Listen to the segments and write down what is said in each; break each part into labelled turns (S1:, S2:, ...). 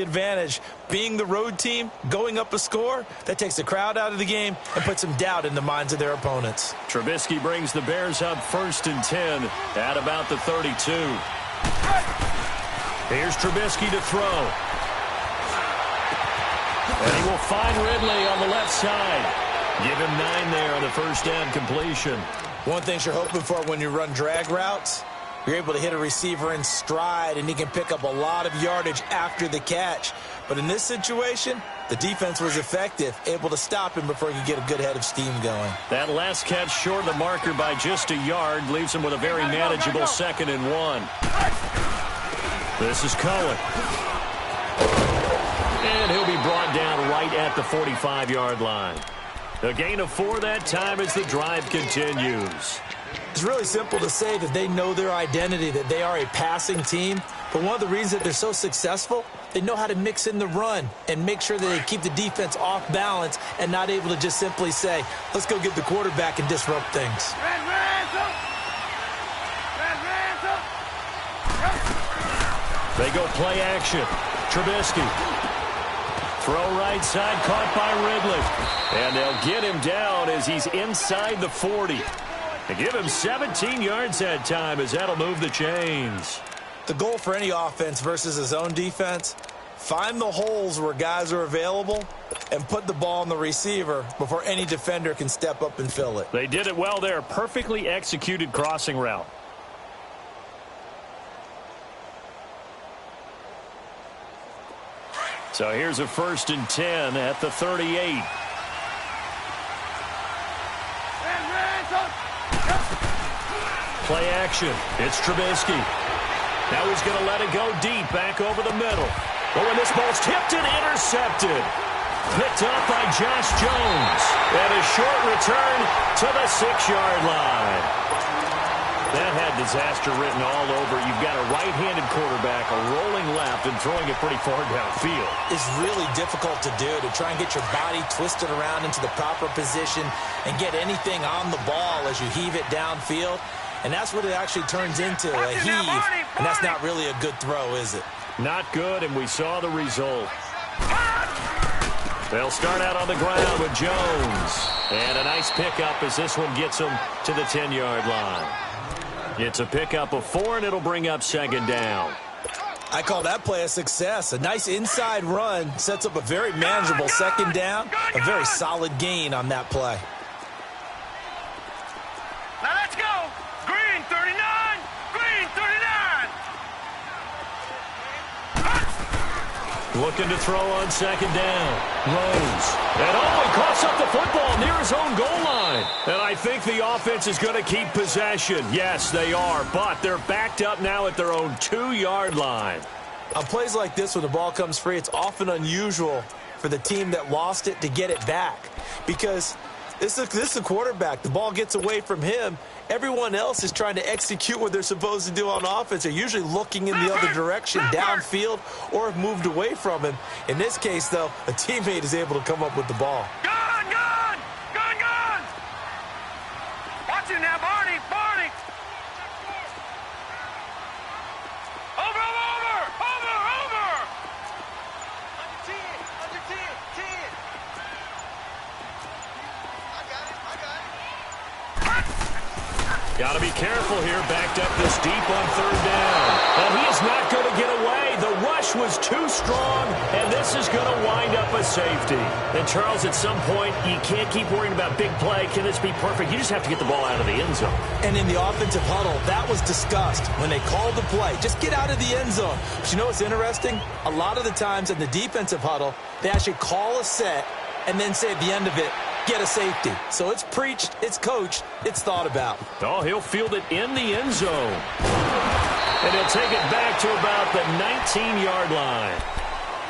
S1: advantage. Being the road team, going up a score, that takes the crowd out of the game and puts some doubt in the minds of their opponents.
S2: Trubisky brings the Bears up 1st and 10 at about the 32. Here's Trubisky to throw. And he will find Ridley on the left side. Give him 9 there on the first down completion.
S1: One thing you're hoping for when you run drag routes, you're able to hit a receiver in stride, and he can pick up a lot of yardage after the catch. But in this situation, the defense was effective, able to stop him before he could get a good head of steam going.
S2: That last catch short of the marker by just a yard leaves him with a very manageable 2nd and 1. This is Cohen. And he'll be brought down right at the 45-yard line. A gain of 4 that time as the drive continues.
S1: It's really simple to say that they know their identity, that they are a passing team. But one of the reasons that they're so successful, they know how to mix in the run and make sure that they keep the defense off balance and not able to just simply say, let's go get the quarterback and disrupt things.
S2: They go play action. Trubisky. Throw right side, caught by Ridley. And they'll get him down as he's inside the 40. They give him 17 yards that time as that'll move the chains.
S1: The goal for any offense versus his own defense, find the holes where guys are available and put the ball on the receiver before any defender can step up and fill it.
S2: They did it well there. Perfectly executed crossing route. So here's a 1st and 10 at the 38. Play action. It's Trubisky. Now he's going to let it go deep back over the middle. Oh, and this ball's tipped and intercepted. Picked up by Josh Jones. And a short return to the 6-yard line. That had disaster written all over. You've got a right-handed quarterback, a rolling left, and throwing it pretty far downfield.
S1: It's really difficult to do, to try and get your body twisted around into the proper position and get anything on the ball as you heave it downfield. And that's what it actually turns into, a heave. And that's not really a good throw, is it?
S2: Not good, and we saw the result. They'll start out on the ground with Jones. And a nice pickup as this one gets them to the 10-yard line. It's a pickup of 4, and it'll bring up 2nd down.
S1: I call that play a success. A nice inside run sets up a very manageable 2nd down. A very solid gain on that play.
S3: Now let's go. Green 39. Green 39.
S2: Looking to throw on 2nd down. Rose. And he coughs up the football near his own goal line. And I think the offense is going to keep possession. Yes, they are. But they're backed up now at their own 2-yard line.
S1: On plays like this, when the ball comes free, it's often unusual for the team that lost it to get it back. Because this is a quarterback. The ball gets away from him. Everyone else is trying to execute what they're supposed to do on offense. They're usually looking in the other direction, downfield, or have moved away from him. In this case, though, a teammate is able to come up with the ball.
S3: Gone, gone, gone, gone. Watch it now, Barney, Barney. Over, over, over, over. Under 10, under 10, 10. I got it.
S2: Got to be careful here. Backed up this deep on 3rd down. And he is not going to get away. The rush was too strong, and this is going to wind up a safety. And, Charles, at some point, you can't keep worrying about big play. Can this be perfect? You just have to get the ball out of the end zone.
S1: And in the offensive huddle, that was discussed when they called the play. Just get out of the end zone. But you know what's interesting? A lot of the times in the defensive huddle, they actually call a set and then say at the end of it, get a safety. So it's preached, it's coached, it's thought about.
S2: Oh, he'll field it in the end zone. And he'll take it back to about the 19-yard line.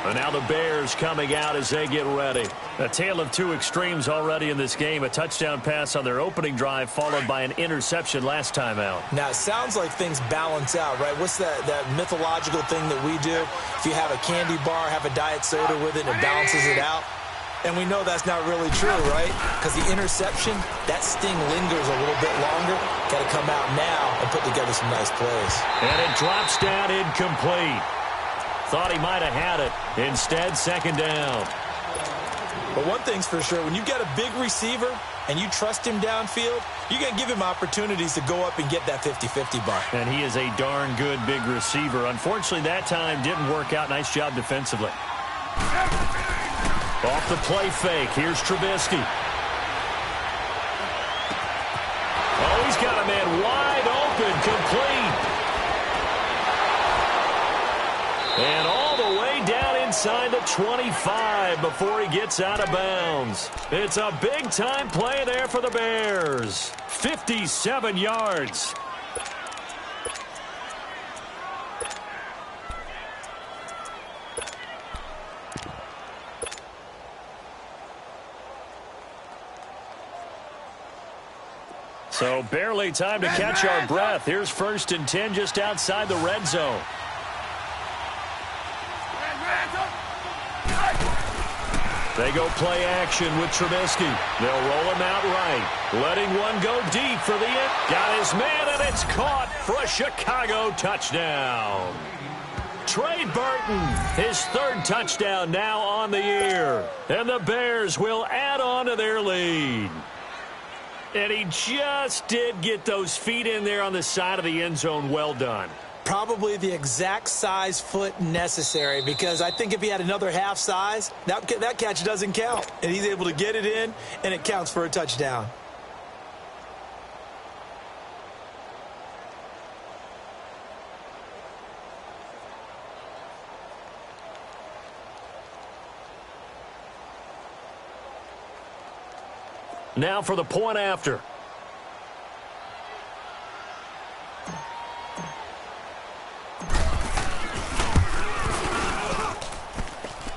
S2: And now the Bears coming out as they get ready. A tale of 2 extremes already in this game. A touchdown pass on their opening drive followed by an interception last time out.
S1: Now, it sounds like things balance out, right? What's that mythological thing that we do? If you have a candy bar, have a diet soda with it, and it balances it out. And we know that's not really true, right? Because the interception, that sting lingers a little bit longer. Got to come out now and put together some nice plays.
S2: And it drops down incomplete. Thought he might have had it. Instead, second down.
S1: But one thing's for sure, when you've got a big receiver and you trust him downfield, you're going to give him opportunities to go up and get that 50-50 bar.
S2: And he is a darn good big receiver. Unfortunately, that time didn't work out. Nice job defensively. Off the play fake. Here's Trubisky. Oh, he's got a man wide open, complete. And all the way down inside the 25 before he gets out of bounds. It's a big-time play there for the Bears. 57 yards. So barely time to catch our breath. Here's 1st and 10 just outside the red zone. They go play action with Trubisky. They'll roll him out right. Letting one go deep for the end. Got his man, and it's caught for a Chicago touchdown. Trey Burton, his 3rd touchdown now on the year. And the Bears will add on to their lead. And he just did get those feet in there on the side of the end zone. Well done.
S1: Probably the exact size foot necessary, because I think if he had another half size, that catch doesn't count. And he's able to get it in, and it counts for a touchdown.
S2: Now for the point after.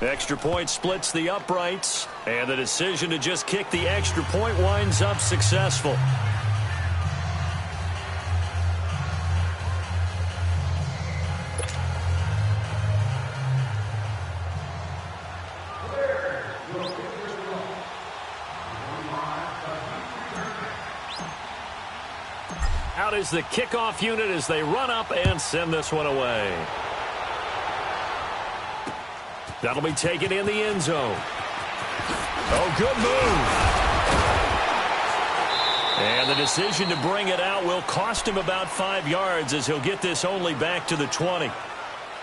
S2: Extra point splits the uprights, and the decision to just kick the extra point winds up successful. Out is the kickoff unit as they run up and send this one away. That'll be taken in the end zone. Oh, good move. And the decision to bring it out will cost him about 5 yards as he'll get this only back to the 20.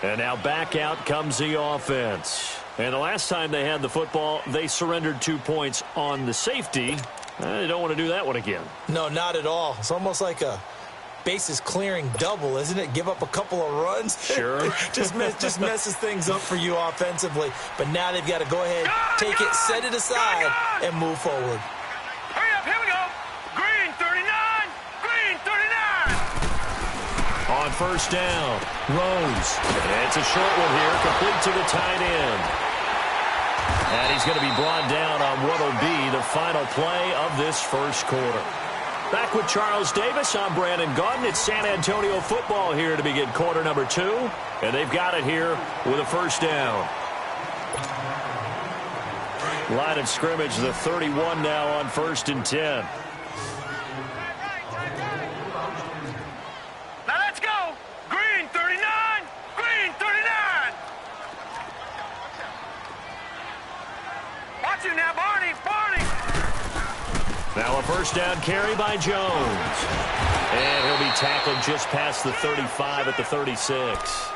S2: And now back out comes the offense. And the last time they had the football, they surrendered 2 points on the safety. They don't want to do that one again.
S1: No, not at all. It's almost like a bases clearing double, isn't it? Give up a couple of runs.
S2: Sure.
S1: just messes things up for you offensively. But now they've got to go ahead, take it, set it aside, and move forward.
S3: Hurry up, here we go. Green 39, green 39.
S2: On 1st down, Rose. And it's a short one here, complete to the tight end. And he's going to be brought down on what will be the final play of this 1st quarter. Back with Charles Davis, I'm Brandon Gaudin. It's San Antonio football here to begin quarter number 2. And they've got it here with a 1st down. Line of scrimmage, the 31 now on 1st and 10.
S3: Now let's go. Green 39, green 39. Watch it now, Barney, Barney.
S2: Now a 1st down carry by Jones. And he'll be tackled just past the 35 at the 36.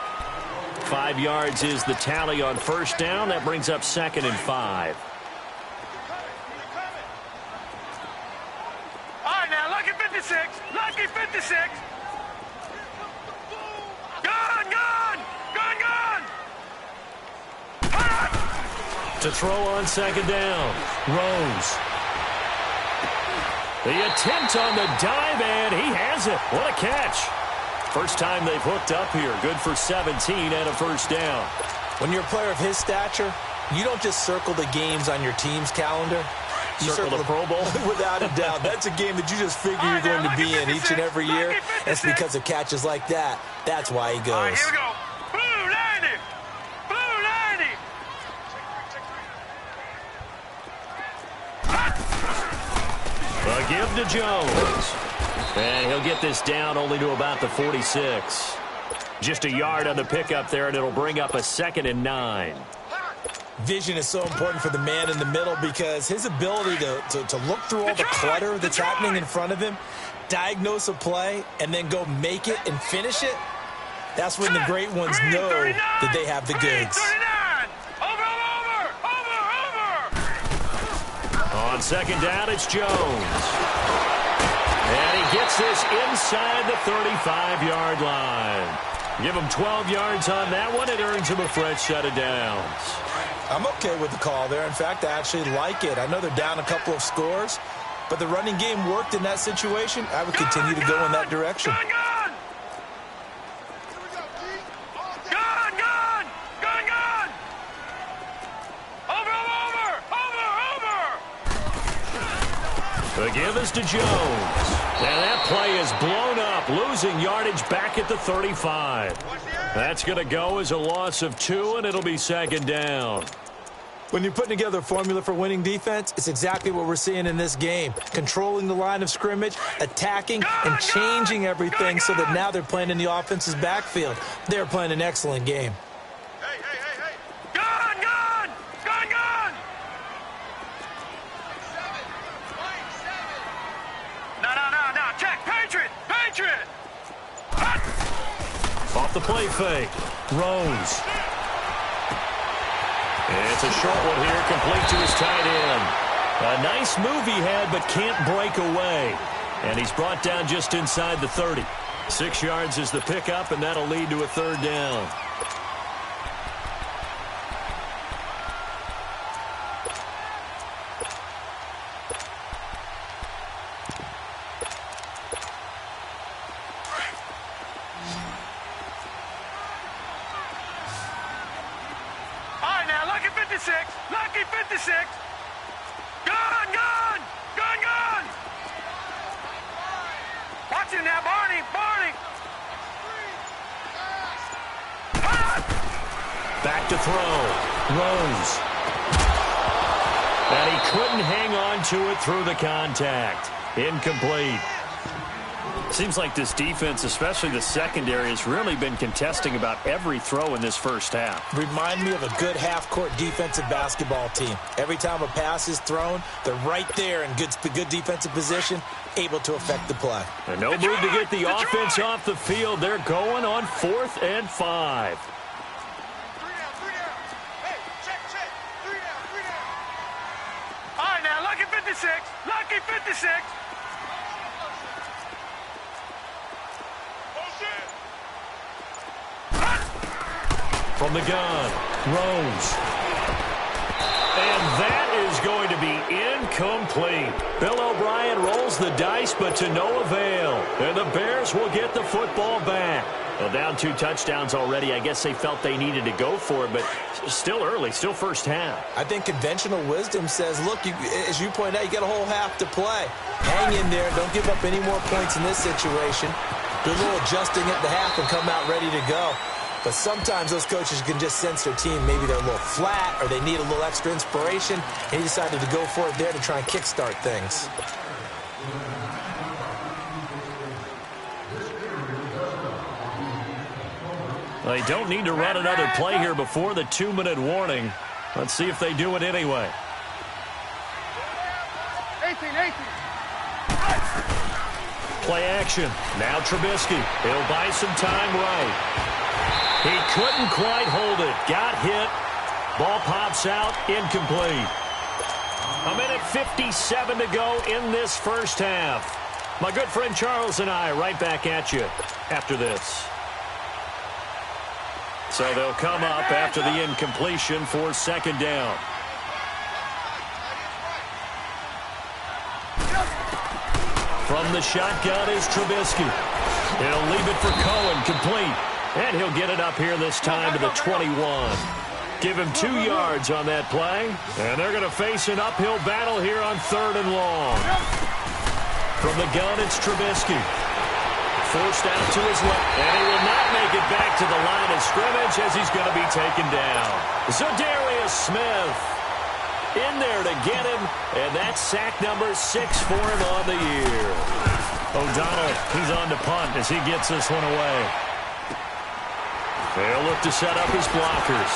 S2: 5 yards is the tally on 1st down. That brings up 2nd and 5.
S3: All right, now, lucky 56, lucky 56. Gun, gun, gun, gun.
S2: To throw on 2nd down, Rose. The attempt on the dive, and he has it. What a catch. First time they've hooked up here. Good for 17 and a 1st down.
S1: When you're a player of his stature, you don't just circle the games on your team's calendar. You
S2: circle the Pro Bowl?
S1: Without a doubt. That's a game that you just figure you're going to be in each and every year. It's because of catches like that. That's why he goes.
S3: All right, here we go. Blue 90. Blue 90.
S2: A give to Jones. And he'll get this down only to about the 46. Just a yard on the pickup there, and it'll bring up a 2nd and 9.
S1: Vision is so important for the man in the middle because his ability to look through all the clutter that's happening in front of him, diagnose a play, and then go make it and finish it, that's when the great ones know that they have the goods.
S2: On 2nd down, it's Jones. And he gets this inside the 35-yard line. Give him 12 yards on that one. It earns him a fresh set of downs.
S1: I'm okay with the call there. In fact, I actually like it. I know they're down a couple of scores, but the running game worked in that situation. I would continue to go in that direction.
S2: The give is to Jones. And that play is blown up, losing yardage back at the 35. That's going to go as a loss of 2, and it'll be 2nd down.
S1: When you're putting together a formula for winning defense, it's exactly what we're seeing in this game. Controlling the line of scrimmage, attacking, and changing everything so that now they're playing in the offense's backfield. They're playing an excellent game.
S2: Off the play fake. Rose. It's a short one here, complete to his tight end. A nice move he had, but can't break away. And he's brought down just inside the 30. 6 yards is the pickup, and that'll lead to a 3rd down.
S3: Lucky 56. Gun. Watch him now, Barney.
S2: Back to throw. Rose. And he couldn't hang on to it through the contact. Incomplete. Seems like this defense, especially the secondary, has really been contesting about every throw in this first half.
S1: Remind me of a good half-court defensive basketball team. Every time a pass is thrown, they're right there in good defensive position, able to affect the play.
S2: And no move to get the offense off the field. They're going on 4th and 5.
S3: All right, now, Lucky 56. Lucky 56.
S2: From the gun, Rose. And that is going to be incomplete. Bill O'Brien rolls the dice, but to no avail. And the Bears will get the football back. Well, down 2 touchdowns already. I guess they felt they needed to go for it, but still early, still first half.
S1: I think conventional wisdom says, look, as you point out, you got a whole half to play. Hang in there. Don't give up any more points in this situation. Do a little adjusting at the half and come out ready to go. But sometimes those coaches can just sense their team. Maybe they're a little flat or they need a little extra inspiration. And he decided to go for it there to try and kickstart things.
S2: They don't need to run another play here before the 2-minute warning. Let's see if they do it anyway.
S3: 18.
S2: Play action. Now Trubisky. He'll buy some time right. He couldn't quite hold it. Got hit. Ball pops out. Incomplete. 1:57 to go in this first half. My good friend Charles and I right back at you after this. So they'll come up after the incompletion for 2nd down. From the shotgun is Trubisky. He'll leave it for Cohen, complete. And he'll get it up here this time to the 21. Give him 2 yards on that play. And they're going to face an uphill battle here on 3rd and long. From the gun, it's Trubisky. Forced out to his left. And he will not make it back to the line of scrimmage as he's going to be taken down. Za'Darius Smith in there to get him. And that's sack number 6 for him on the year. O'Donnell, he's on to punt as he gets this one away. They'll look to set up his blockers.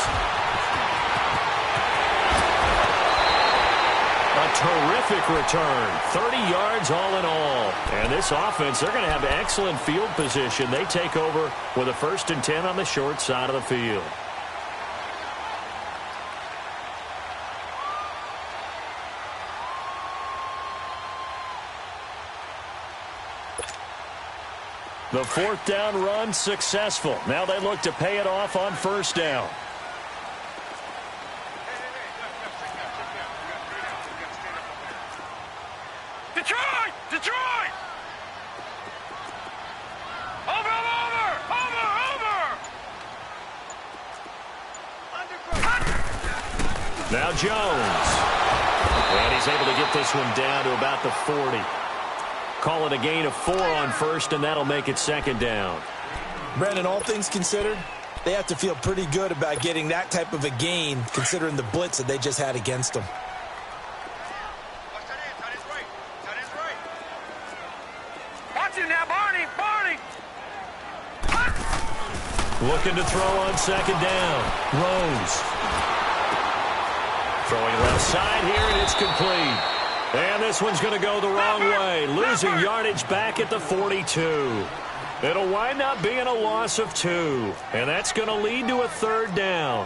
S2: A terrific return. 30 yards all in all. And this offense, they're going to have excellent field position. They take over with a 1st and 10 on the short side of the field. The 4th down run successful. Now they look to pay it off on 1st down.
S3: Detroit! Detroit! Over!
S2: Now Jones. And he's able to get this one down to about the 40. Call it a gain of 4 on 1st, and that'll make it 2nd down.
S1: Brandon, all things considered, they have to feel pretty good about getting that type of a gain, considering the blitz that they just had against them.
S3: Watch it now, Barney!
S2: Looking to throw on 2nd down. Rose. Throwing left side here, and it's complete. And this one's going to go the wrong way. Losing yardage back at the 42. It'll wind up being a loss of 2. And that's going to lead to a 3rd down.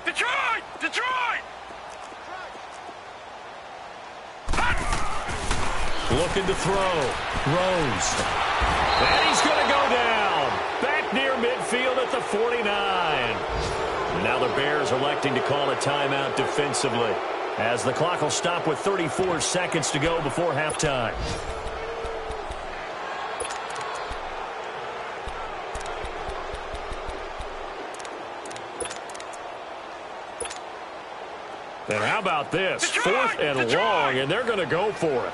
S3: Detroit!
S2: Looking to throw. Rose. And he's going to go down. Back near midfield at the 49. Now the Bears electing to call a timeout defensively, as the clock will stop with 34 seconds to go before halftime. And how about this?
S3: Detroit!
S2: 4th and long, and they're going to go for it.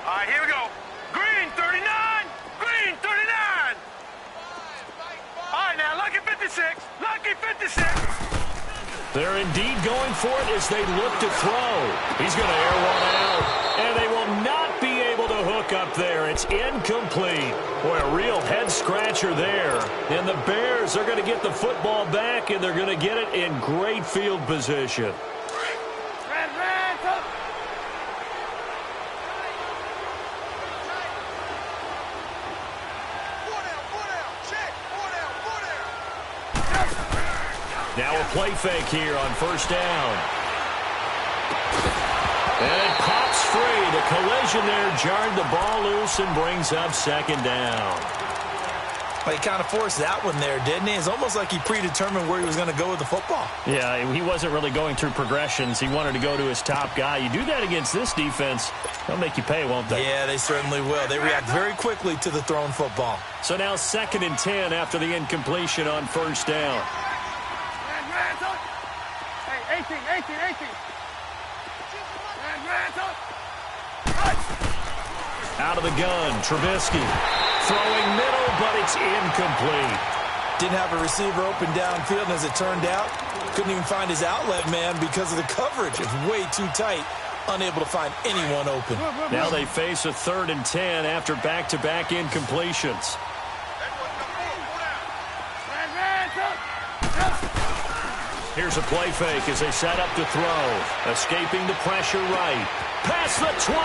S3: All right, here we go. Green, 39! Green, 39! All right, now, lucky 56. Lucky 56.
S2: They're indeed going for it as they look to throw. He's going to air one out, and they will not be able to hook up there. It's incomplete. Boy, a real head-scratcher there. And the Bears are going to get the football back, and they're going to get it in great field position. Now a play fake here on 1st down. And it pops free. The collision there jarred the ball loose and brings up 2nd down.
S1: Well, he kind of forced that one there, didn't he? It's almost like he predetermined where he was going to go with the football.
S4: Yeah, he wasn't really going through progressions. He wanted to go to his top guy. You do that against this defense, they'll make you pay, won't they?
S1: Yeah, they certainly will. They react very quickly to the thrown football.
S2: So now 2nd and 10 after the incompletion on 1st down.
S3: Hey, 18.
S2: Out of the gun, Trubisky. Throwing middle, but it's incomplete.
S1: Didn't have a receiver open downfield, and as it turned out, couldn't even find his outlet man because of the coverage. It's way too tight, unable to find anyone open.
S2: Now they face a 3rd and 10 after back-to-back incompletions. Here's a play fake as they set up to throw. Escaping the pressure right. Past the 20.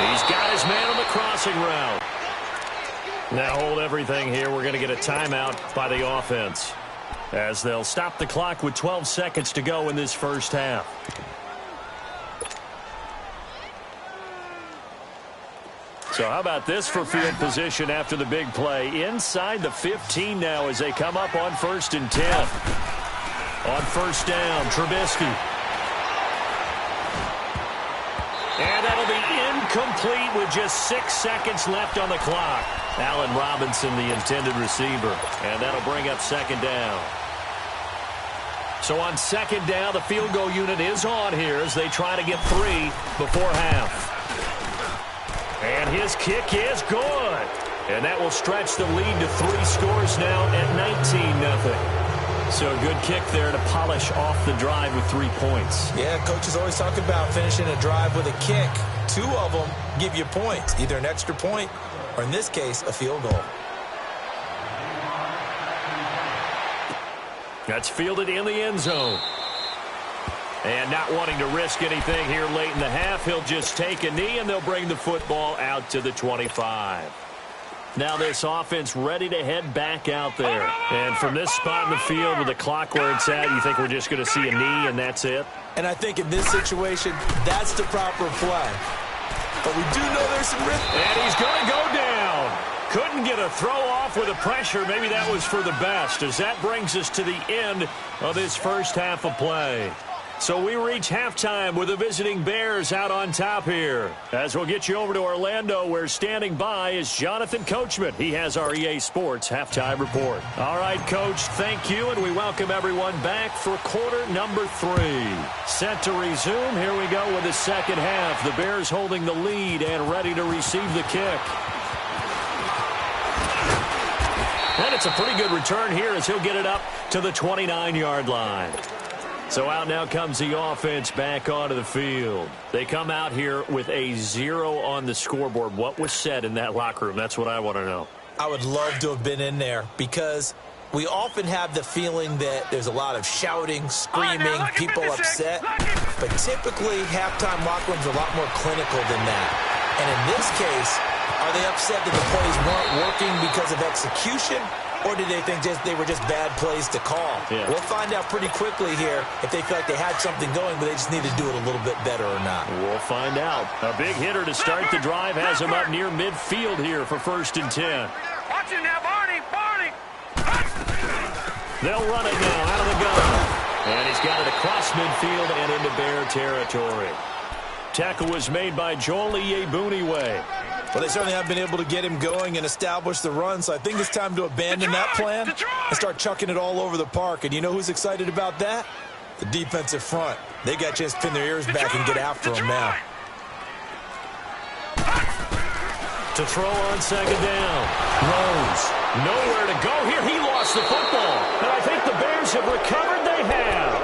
S2: He's got his man on the crossing route. Now hold everything here. We're going to get a timeout by the offense, as they'll stop the clock with 12 seconds to go in this 1st half. So how about this for field position after the big play? Inside the 15 now as they come up on 1st and 10. On 1st down, Trubisky. And that'll be incomplete with just 6 seconds left on the clock. Allen Robinson, the intended receiver. And that'll bring up 2nd down. So on 2nd down, the field goal unit is on here as they try to get 3 before half. And his kick is good. And that will stretch the lead to 3 scores now at 19-0. So a good kick there to polish off the drive with 3 points.
S1: Yeah, coaches always talk about finishing a drive with a kick. 2 of them give you points, either an extra point or in this case, a field goal.
S2: That's fielded in the end zone. And not wanting to risk anything here late in the half, he'll just take a knee, and they'll bring the football out to the 25. Now this offense ready to head back out there. And from this spot in the field with the clock where it's at, you think we're just going to see a knee and that's it?
S1: And I think in this situation, that's the proper play. But we do know there's some risk.
S2: And he's going to go down. Couldn't get a throw off with the pressure. Maybe that was for the best, as that brings us to the end of this first half of play. So we reach halftime with the visiting Bears out on top here. As we'll get you over to Orlando, where standing by is Jonathan Coachman. He has our EA Sports halftime report. All right, Coach, thank you, and we welcome everyone back for quarter number 3. Set to resume. Here we go with the second half. The Bears holding the lead and ready to receive the kick. And it's a pretty good return here as he'll get it up to the 29-yard line. So out now comes the offense back onto the field. They come out here with a 0 on the scoreboard. What was said in that locker room? That's what I want to know.
S1: I would love to have been in there because we often have the feeling that there's a lot of shouting, screaming, people upset. But typically, halftime locker rooms are a lot more clinical than that. And in this case, are they upset that the plays weren't working because of execution? Or did they think they were just bad plays to call?
S2: Yeah.
S1: We'll find out pretty quickly here if they feel like they had something going, but they just need to do it a little bit better or not.
S2: We'll find out. A big hitter to start the drive has him up near midfield here for 1st and 10.
S3: Watch it now, Barney.
S2: They'll run it now out of the gun. And he's got it across midfield and into Bear territory. Tackle was made by Joel Iyiegbuniwe.
S1: Well, they certainly have been able to get him going and establish the run, so I think it's time to abandon that plan and start chucking it all over the park. And you know who's excited about that? The defensive front. They got a chance to pin their ears back and get after him now.
S2: To throw on second down. Rose. Nowhere to go here. He lost the football. And I think the Bears have recovered. They have.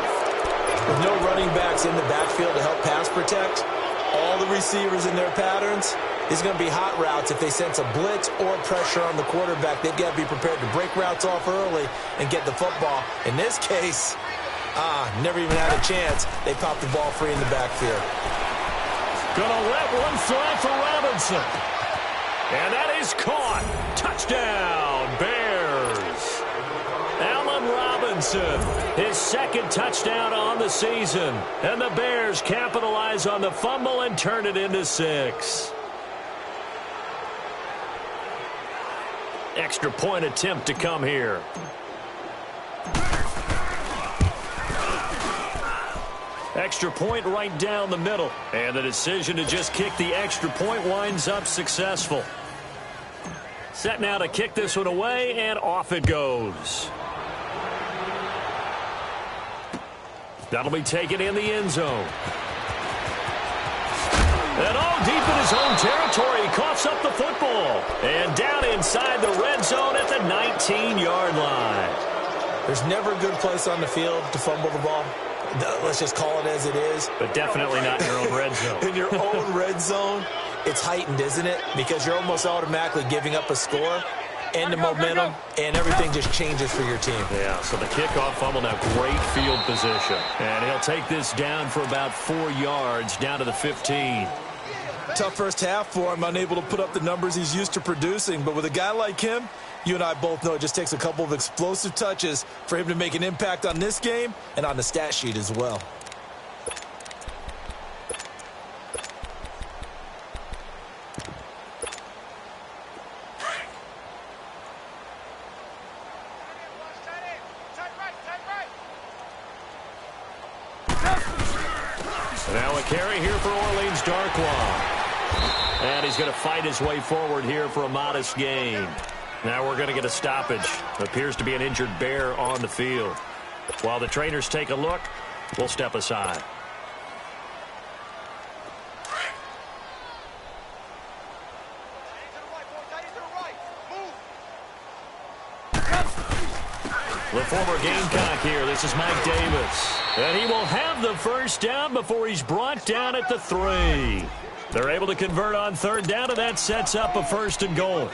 S1: With no running backs in the backfield to help pass protect, all the receivers in their patterns, it's going to be hot routes. If they sense a blitz or pressure on the quarterback, they've got to be prepared to break routes off early and get the football. In this case, never even had a chance. They popped the ball free in the backfield.
S2: Gonna let one fly for Robinson. And that is caught. Touchdown, Bears. Allen Robinson, his 2nd touchdown on the season. And the Bears capitalize on the fumble and turn it into 6. Extra point attempt to come here. Extra point right down the middle. And the decision to just kick the extra point winds up successful. Set now to kick this one away, and off it goes. That'll be taken in the end zone. And all deep in his own territory, he coughs up the football. And down inside the red zone at the 19-yard line.
S1: There's never a good place on the field to fumble the ball. Let's just call it as it is.
S2: But definitely not in your own red zone.
S1: In your own red zone, it's heightened, isn't it? Because you're almost automatically giving up a score and the momentum, and everything just changes for your team.
S2: Yeah, so the kickoff fumble now, great field position. And he'll take this down for about 4 yards, down to the 15.
S1: Tough first half for him, unable to put up the numbers he's used to producing. But with a guy like him, you and I both know it just takes a couple of explosive touches for him to make an impact on this game and on the stat sheet as well.
S2: Now a carry here for Orleans Darkwa. And he's going to fight his way forward here for a modest gain. Now we're going to get a stoppage. Appears to be an injured Bear on the field. While the trainers take a look, we'll step aside. The former Gamecock here. This is Mike Davis. And he will have the first down before he's brought down at the 3. They're able to convert on third down, and that sets up a 1st and goal.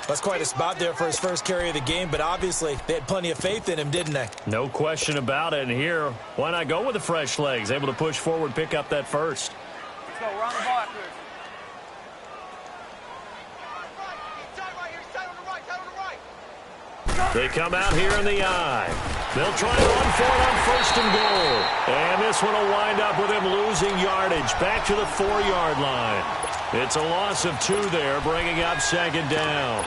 S1: That's quite a spot there for his first carry of the game, but obviously they had plenty of faith in him, didn't they?
S2: No question about it. And here, why not go with the fresh legs? Able to push forward, pick up that first.
S3: Let's go. We're on the ball after this.
S2: They come out here in the eye. They'll try to run for it on 1st and goal. And this one will wind up with him losing yardage back to the 4-yard line. It's a loss of 2 there, bringing up 2nd down.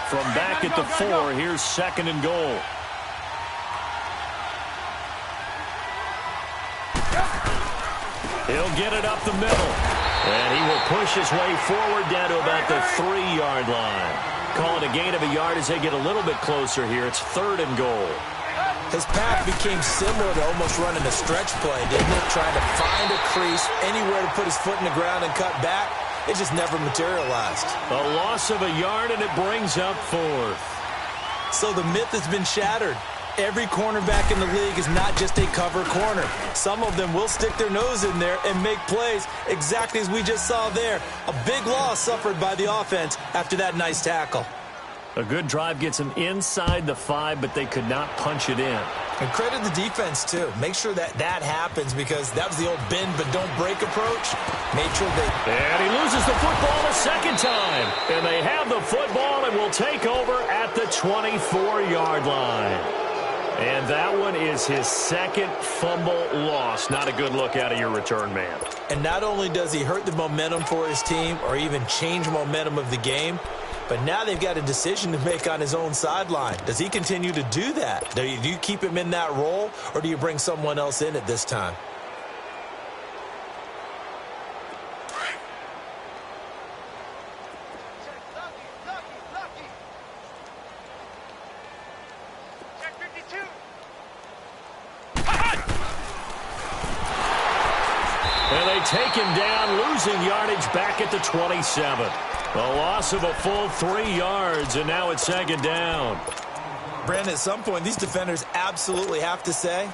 S2: From back at the 4, here's 2nd and goal. He'll get it up the middle. And he will push his way forward down to about the 3-yard line. Call it a gain of a yard as they get a little bit closer here. It's 3rd and goal.
S1: His path became similar to almost running a stretch play, didn't it? Trying to find a crease, anywhere to put his foot in the ground and cut back. It just never materialized.
S2: A loss of a yard, and it brings up 4th.
S1: So the myth has been shattered. Every cornerback in the league is not just a cover corner. Some of them will stick their nose in there and make plays exactly as we just saw there. A big loss suffered by the offense after that nice tackle.
S2: A good drive gets them inside the 5, but they could not punch it in.
S1: And credit the defense, too. Make sure that happens because that was the old bend but don't break approach. Made sure they...
S2: And he loses the football a 2nd time. And they have the football and will take over at the 24-yard line. And that one is his 2nd fumble loss. Not a good look out of your return man.
S1: And not only does he hurt the momentum for his team or even change momentum of the game, but now they've got a decision to make on his own sideline. Does he continue to do that? Do you keep him in that role, or do you bring someone else in at this time?
S2: Take him down, losing yardage back at the 27. A loss of a full 3 yards, and now it's 2nd down.
S1: Brandon, at some point, these defenders absolutely have to say,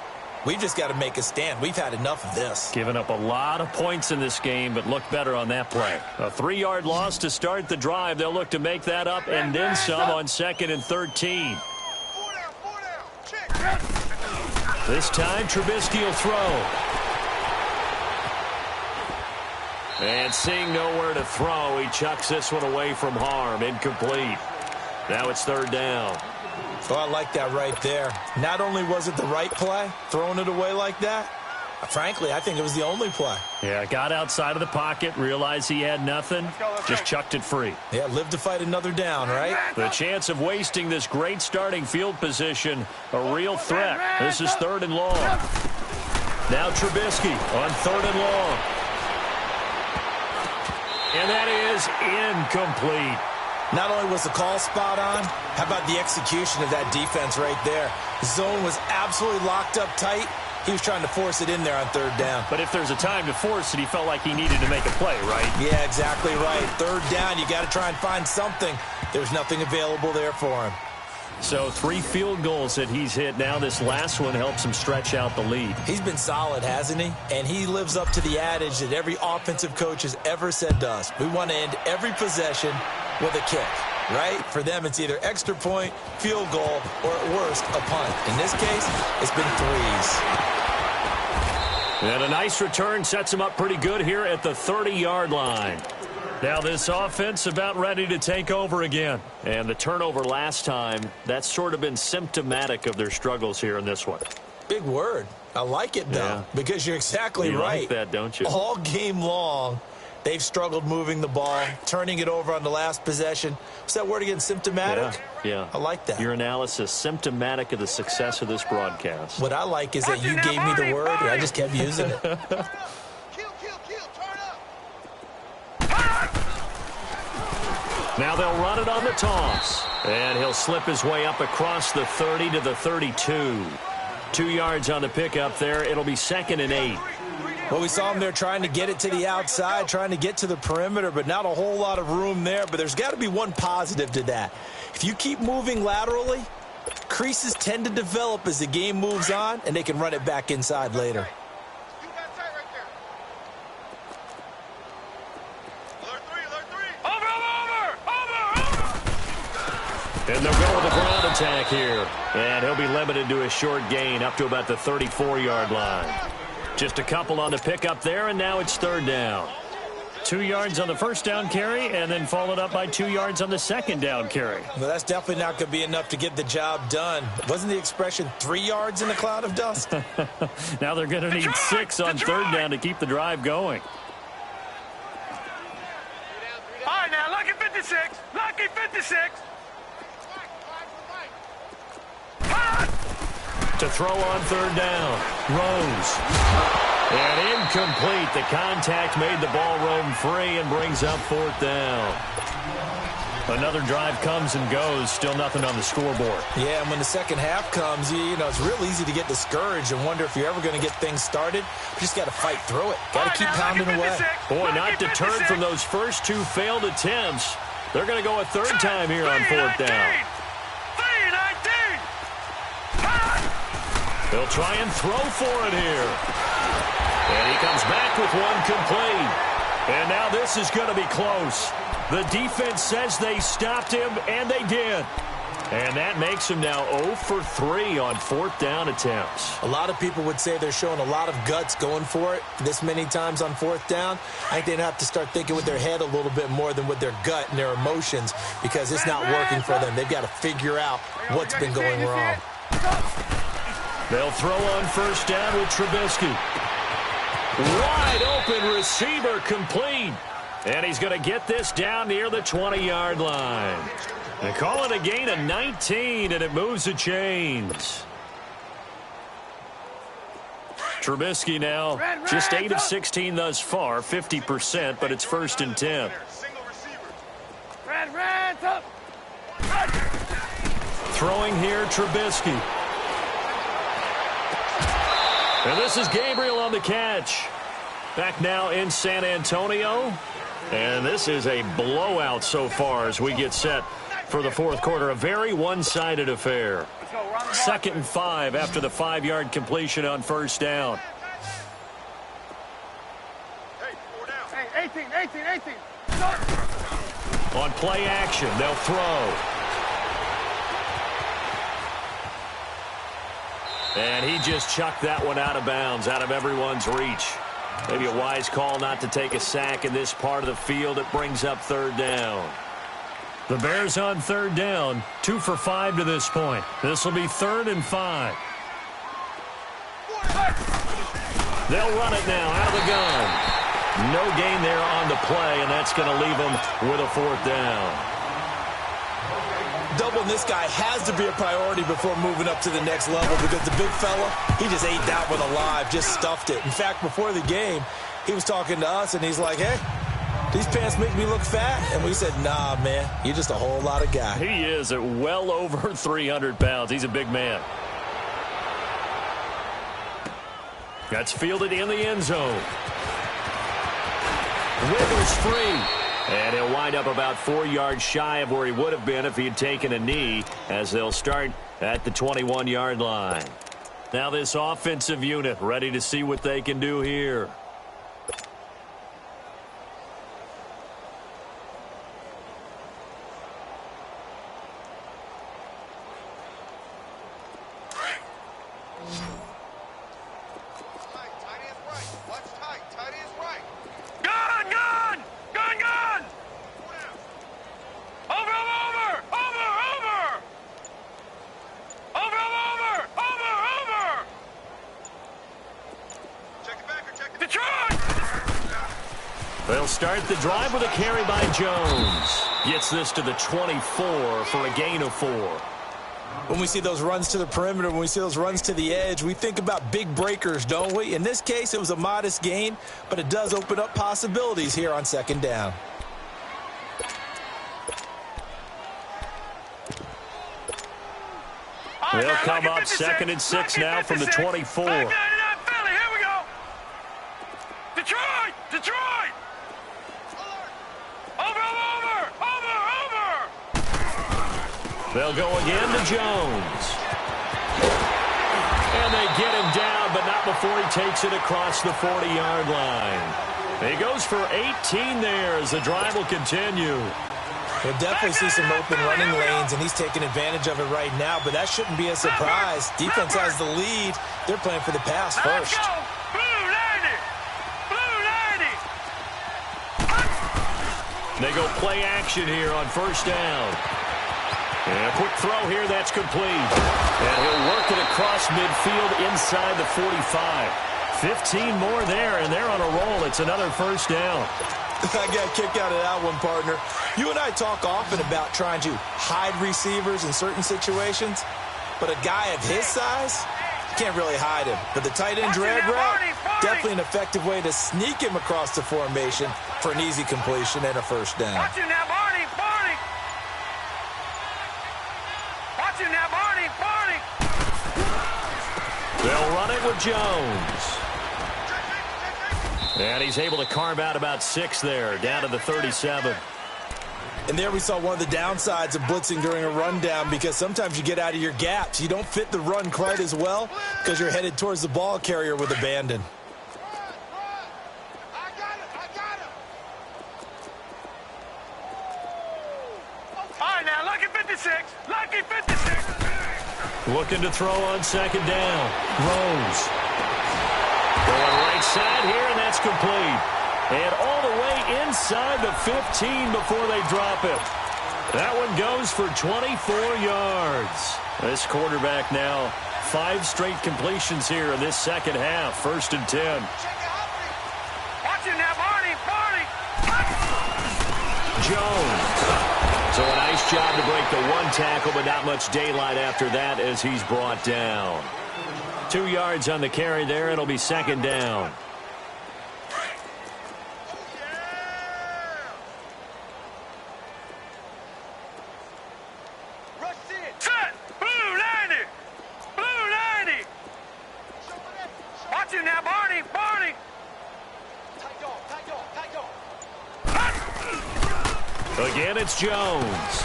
S1: we've just got to make a stand. We've had enough of this.
S2: Giving up a lot of points in this game, but looked better on that play. A 3-yard loss to start the drive. They'll look to make that up and then some on 2nd and 13. This time, Trubisky will throw. And seeing nowhere to throw, he chucks this one away from harm. Incomplete. Now it's 3rd down.
S1: Oh, I like that right there. Not only was it the right play, throwing it away like that, frankly, I think it was the only play.
S2: Yeah, got outside of the pocket, realized he had nothing, just chucked it free.
S1: Yeah, live to fight another down, right?
S2: The chance of wasting this great starting field position, a real threat. This is 3rd and long. Now Trubisky on 3rd and long. And that is incomplete.
S1: Not only was the call spot on, how about the execution of that defense right there? The zone was absolutely locked up tight. He was trying to force it in there on 3rd down.
S2: But if there's a time to force it, he felt like he needed to make a play, right?
S1: Yeah, exactly right. 3rd down, you got to try and find something. There's nothing available there for him.
S2: So 3 field goals that he's hit now. This last one helps him stretch out the lead.
S1: He's been solid, hasn't he? And he lives up to the adage that every offensive coach has ever said to us. We want to end every possession with a kick, right? For them, it's either extra point, field goal, or at worst, a punt. In this case, it's been 3s.
S2: And a nice return sets him up pretty good here at the 30-yard line. Now this offense about ready to take over again. And the turnover last time, that's sort of been symptomatic of their struggles here in this one.
S1: Big word. I like it, though, because you're exactly right.
S2: You like that, don't you?
S1: All game long, they've struggled moving the ball, turning it over on the last possession. What's that word again, symptomatic?
S2: Yeah.
S1: I like that.
S2: Your analysis, symptomatic of the success of this broadcast.
S1: What I like is that you gave me the word, and I just kept using it.
S2: Now they'll run it on the toss. And he'll slip his way up across the 30 to the 32. 2 yards on the pickup there. It'll be 2nd and 8.
S1: Well, we saw him there trying to get it to the outside, trying to get to the perimeter, but not a whole lot of room there. But there's got to be one positive to that. If you keep moving laterally, creases tend to develop as the game moves on, and they can run it back inside later.
S2: And they'll go with the ground attack here. And he'll be limited to a short gain up to about the 34-yard line. Just a couple on the pickup there, and now it's third down.
S4: 2 yards on the first down carry, and then followed up by 2 yards on the second down carry.
S1: Well, that's definitely not going to be enough to get the job done. Wasn't the expression 3 yards in a cloud of dust?
S4: Now they're going to need 6 on third down to keep the drive going.
S3: All right, now, lucky 56. Lucky 56.
S2: To throw on third down. Rose. And incomplete. The contact made the ball roam free and brings up fourth down.
S4: Another drive comes and goes. Still nothing on the scoreboard.
S1: Yeah, and when the second half comes, you know, it's real easy to get discouraged and wonder if you're ever going to get things started. You just got to fight through it. Got to keep pounding away.
S2: Boy, not deterred from those first 2 failed attempts. They're going to go a third time here on fourth down. They'll try and throw for it here. And he comes back with one complete. And now this is going to be close. The defense says they stopped him, and they did. And that makes him now 0 for 3 on fourth down attempts.
S1: A lot of people would say they're showing a lot of guts going for it this many times on fourth down. I think they'd have to start thinking with their head a little bit more than with their gut and their emotions, because it's not working for them. They've got to figure out what's been going wrong.
S2: They'll throw on first down with Trubisky. Wide open receiver complete. And he's going to get this down near the 20-yard line. They call it a gain of 19, and it moves the chains. Trubisky now just 8 of 16 thus far, 50%, but it's first and 10. Throwing here, Trubisky. And this is Gabriel on the catch. Back now in San Antonio. And this is a blowout so far as we get set for the fourth quarter. A very one-sided affair. 2nd and 5 after the 5-yard completion on first down.
S3: Hey, 18.
S2: On play action, they'll throw. And he just chucked that one out of bounds, out of everyone's reach. Maybe a wise call not to take a sack in this part of the field. It brings up third down.
S4: The Bears on third down, 2 for 5 to this point. This will be 3rd and 5.
S2: They'll run it now out of the gun. No gain there on the play, and that's going to leave them with a fourth down.
S1: Doubling this guy has to be a priority before moving up to the next level, because the big fella, he just ate that one alive, just stuffed it. In fact, before the game, he was talking to us, and he's like, hey, these pants make me look fat. And we said, nah, man, you're just a whole lot of guy.
S4: He is at well over 300 pounds. He's a big man.
S2: That's fielded in the end zone. Wiggles free. And he'll wind up about 4 yards shy of where he would have been if he had taken a knee, as they'll start at the 21-yard line. Now this offensive unit ready to see what they can do here. They'll start the drive with a carry by Jones. Gets this to the 24 for a gain of 4.
S1: When we see those runs to the perimeter, when we see those runs to the edge, we think about big breakers, don't we? In this case, it was a modest gain, but it does open up possibilities here on second down.
S2: They'll come up 2nd and 6 now from the 24. They'll go again to Jones. And they get him down, but not before he takes it across the 40-yard line. He goes for 18 there as the drive will continue.
S1: We'll definitely see some open running lanes, and he's taking advantage of it right now, but that shouldn't be a surprise. Defense has the lead. They're playing for the pass first.
S2: They go play action here on first down. And a quick throw here, that's complete. And he'll work it across midfield inside the 45. 15 more there, and they're on a roll. It's another first down.
S1: I got a kick out of that one, partner. You and I talk often about trying to hide receivers in certain situations, but a guy of his size, can't really hide him. But the tight end drag route, definitely an effective way to sneak him across the formation for an easy completion and a first down.
S3: Watch him now, Barney, Barney. Watch him now, Barney, Barney.
S2: They'll run it with Jones. And he's able to carve out about 6 there, down to the 37.
S1: And there we saw one of the downsides of blitzing during a rundown, because sometimes you get out of your gaps. You don't fit the run quite as well because you're headed towards the ball carrier with abandon.
S3: All right, now, lucky 56. Lucky 56.
S2: Looking to throw on second down. Rose. Going right side here, and that's complete. And all the way inside the 15 before they drop it. That one goes for 24 yards. This quarterback now 5 straight completions here in this second half. 1st and 10.
S3: Watch him now, Barney, Barney.
S2: Jones. So a nice job to break the 1 tackle, but not much daylight after that as he's brought down. 2 yards on the carry there. It'll be second down.
S3: Set. Blue 90. Blue 90. Watch him now, Barney, Barney.
S2: Again, it's Jones.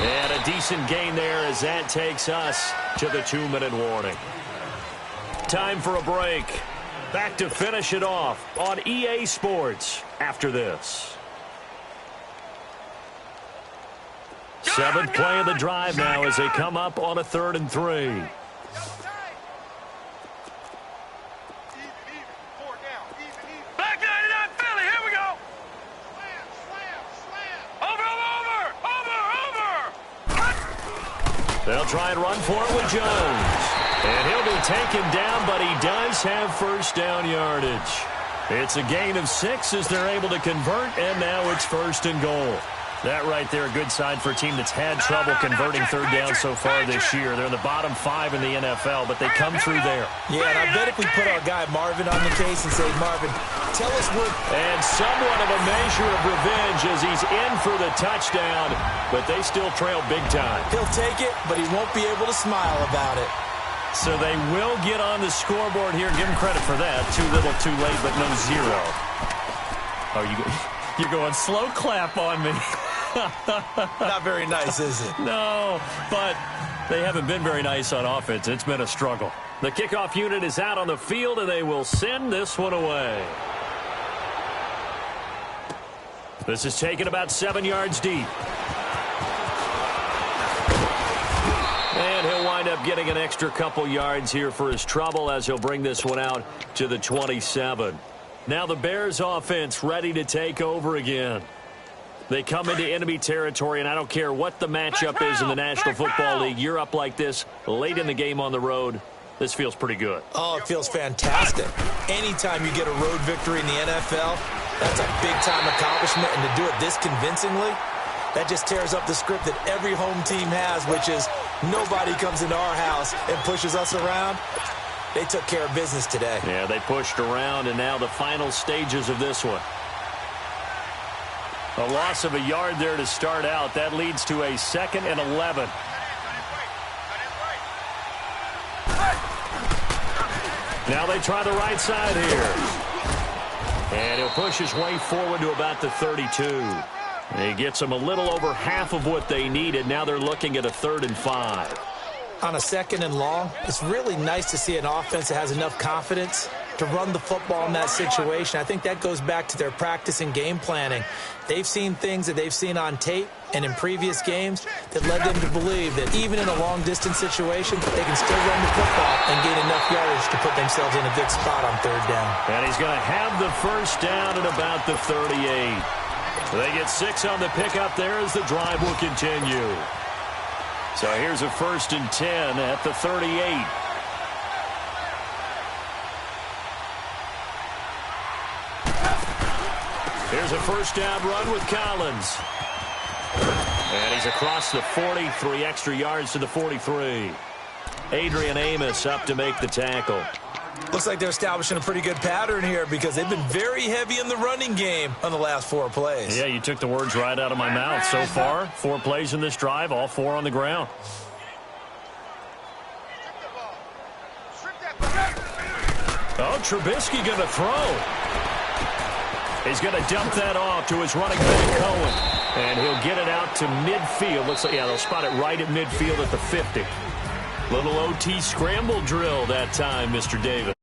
S2: And a decent gain there as that takes us to the 2-minute warning. Time for a break. Back to finish it off on EA Sports after this. 7th play of the drive now as they come up on a 3rd and 3.
S3: Black 99 Philly, here we go. Over.
S2: They'll try and run for it with Jones. And he'll be taken down, but he does have first down yardage. It's a gain of 6 as they're able to convert, and now it's 1st and goal. That right there, a good sign for a team that's had trouble converting 3rd down so far this year. They're in the bottom 5 in the NFL, but they come through there.
S1: Yeah, and I bet if we put our guy Marvin on the case and say, Marvin, tell us what...
S2: And somewhat of a measure of revenge as he's in for the touchdown, but they still trail big time.
S1: He'll take it, but he won't be able to smile about it.
S2: So they will get on the scoreboard here. Give him credit for that. Too little, too late, but no 0. Oh, you're going slow clap on me.
S1: Not very nice, is it?
S2: No, but they haven't been very nice on offense. It's been a struggle. The kickoff unit is out on the field, and they will send this one away. This is taken about 7 yards deep. And he'll wind up getting an extra couple yards here for his trouble as he'll bring this one out to the 27. Now the Bears offense ready to take over again. They come into enemy territory, and I don't care what the matchup is in the National Football League. You're up like this late in the game on the road. This feels pretty good.
S1: Oh, it feels fantastic. Anytime you get a road victory in the NFL, that's a big-time accomplishment, and to do it this convincingly, that just tears up the script that every home team has, which is nobody comes into our house and pushes us around. They took care of business today.
S2: Yeah, they pushed around, and now the final stages of this one. A loss of a yard there to start out. That leads to a 2nd and 11. Now they try the right side here. And he'll push his way forward to about the 32. He gets them a little over half of what they needed. Now they're looking at a 3rd and 5.
S1: On a 2nd and long, it's really nice to see an offense that has enough confidence to run the football in that situation. I think that goes back to their practice and game planning. They've seen things that they've seen on tape and in previous games that led them to believe that even in a long-distance situation, they can still run the football and gain enough yardage to put themselves in a good spot on 3rd down.
S2: And he's going to have the 1st down at about the 38. They get 6 on the pickup there as the drive will continue. So here's a 1st and 10 at the 38. Here's a 1st down run with Collins. And he's across the 40, 3 extra yards to the 43. Adrian Amos up to make the tackle.
S1: Looks like they're establishing a pretty good pattern here because they've been very heavy in the running game on the last 4 plays.
S4: Yeah, you took the words right out of my mouth. So far, 4 plays in this drive, all 4 on the ground. Oh, Trubisky going to throw. He's going to dump that off to his running back, Cohen. And he'll get it out to midfield. Looks like, yeah, they'll spot it right at midfield at the 50. Little OT scramble drill that time, Mr. Davis.